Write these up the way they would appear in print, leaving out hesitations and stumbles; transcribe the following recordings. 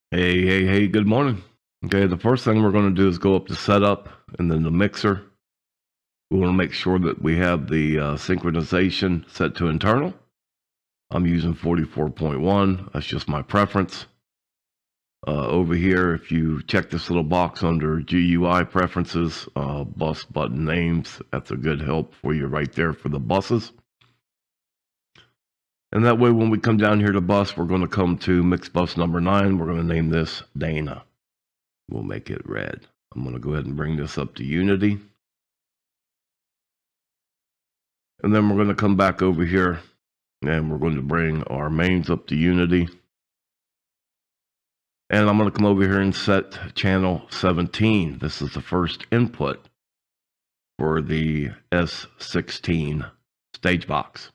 Hey, good morning. Okay, the first thing we're going to do is go up to setup and then the mixer. We want to make sure that we have the synchronization set to internal. I'm using 44.1. That's just my preference. Over here, if you check this little box under GUI preferences, bus button names, that's a good help for you right there for the buses. And that way, when we come down here to bus, we're going to come to mix bus number 9. We're going to name this Dana. We'll make it red. I'm going to go ahead and bring this up to Unity. And then we're going to come back over here and we're going to bring our mains up to Unity. And I'm going to come over here and set channel 17. This is the first input for the S16 stage box.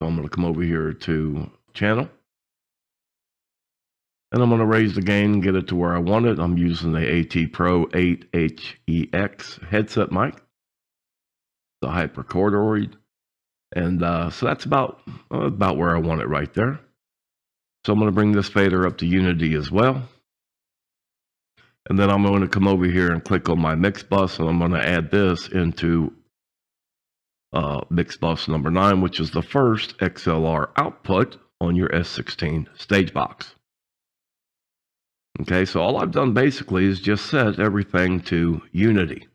So I'm going to come over here to channel. And I'm going to raise the gain and get it to where I want it. I'm using the AT Pro 8HEX headset mic, the hypercorduroid. And so that's about where I want it right there. So I'm going to bring this fader up to Unity as well. And then I'm going to come over here and click on my mix bus, and I'm going to add this into mix bus number 9, which is the first XLR output on your S16 stage box. Okay, so all I've done basically is just set everything to Unity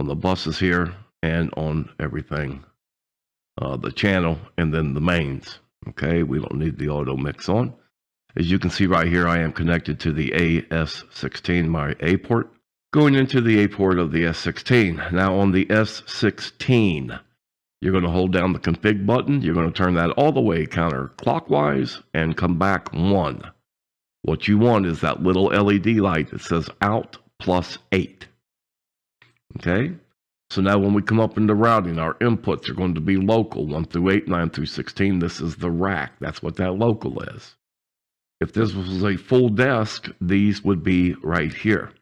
on the buses here and on everything, the channel and then the mains. Okay, we don't need the auto mix on. As you can see right here, I am connected to the AS16, my A port, going into the A port of the S16. Now on the S16, you're going to hold down the config button. You're going to turn that all the way counterclockwise and come back 1. What you want is that little LED light that says out +8. Okay? So now when we come up into routing, our inputs are going to be local, 1 through 8, 9 through 16. This is the rack. That's what that local is. If this was a full desk, these would be right here.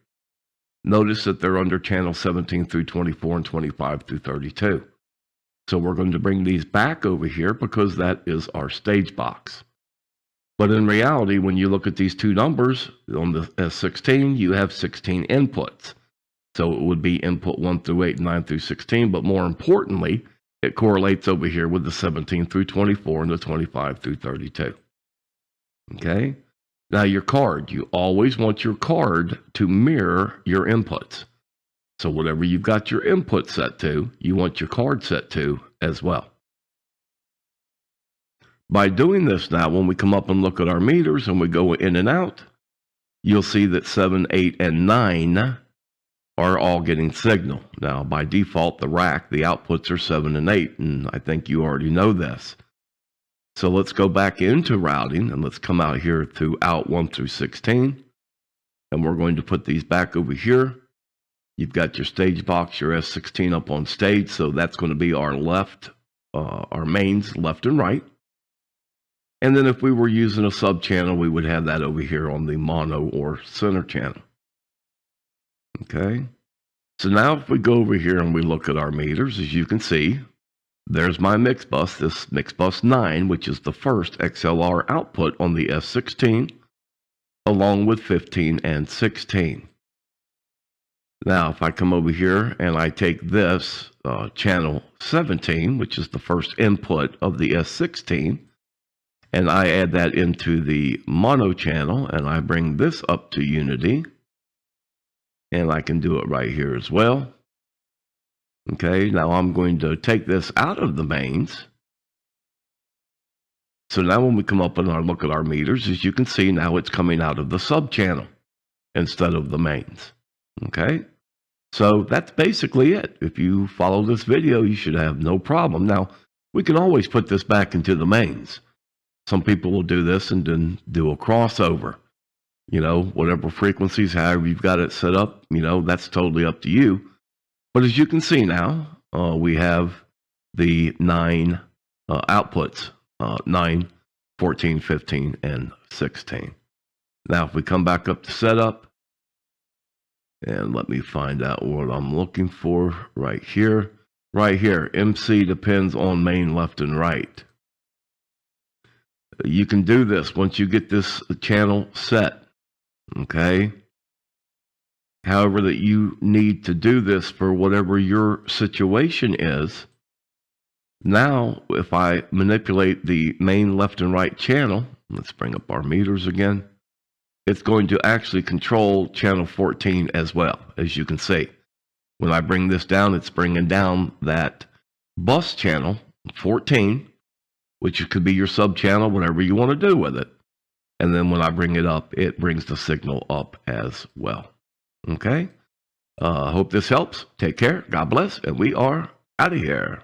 Notice that they're under channel 17 through 24 and 25 through 32. So we're going to bring these back over here because that is our stage box. But in reality, when you look at these two numbers, on the S16, you have 16 inputs. So it would be input 1 through 8, 9 through 16. But more importantly, it correlates over here with the 17 through 24 and the 25 through 32. Okay? Now your card, you always want your card to mirror your inputs. So whatever you've got your input set to, you want your card set to as well. By doing this now, when we come up and look at our meters and we go in and out, you'll see that 7, 8, and 9 are all getting signal. Now, by default, the rack, the outputs are 7 and 8, and I think you already know this. So let's go back into routing, and let's come out here to out 1 through 16, and we're going to put these back over here. You've got your stage box, your S16 up on stage, so that's going to be our left, our mains left and right. And then if we were using a sub channel, we would have that over here on the mono or center channel. Okay. So now if we go over here and we look at our meters, as you can see, there's my mix bus, this mix bus 9, which is the first XLR output on the S16, along with 15 and 16. Now, if I come over here and I take this channel 17, which is the first input of the S16, and I add that into the mono channel, and I bring this up to Unity, and I can do it right here as well. Okay, now I'm going to take this out of the mains. So now when we come up and look at our meters, as you can see, now it's coming out of the sub channel instead of the mains. Okay, so that's basically it. If you follow this video, you should have no problem. Now, we can always put this back into the mains. Some people will do this and then do a crossover. You know, whatever frequencies, however you've got it set up, you know, that's totally up to you. But as you can see now, we have the 9 outputs, 9, 14, 15, and 16. Now, if we come back up to setup, and let me find out what I'm looking for right here. Right here, MC depends on main left and right. you can do this once you get this channel set. Okay. However, that you need to do this for whatever your situation is. Now, if I manipulate the main left and right channel, let's bring up our meters again, it's going to actually control channel 14 as well, as you can see. When I bring this down, it's bringing down that bus channel 14, which could be your sub channel, whatever you want to do with it. And then when I bring it up, it brings the signal up as well. Okay? Hope this helps. Take care. God bless. And we are out of here.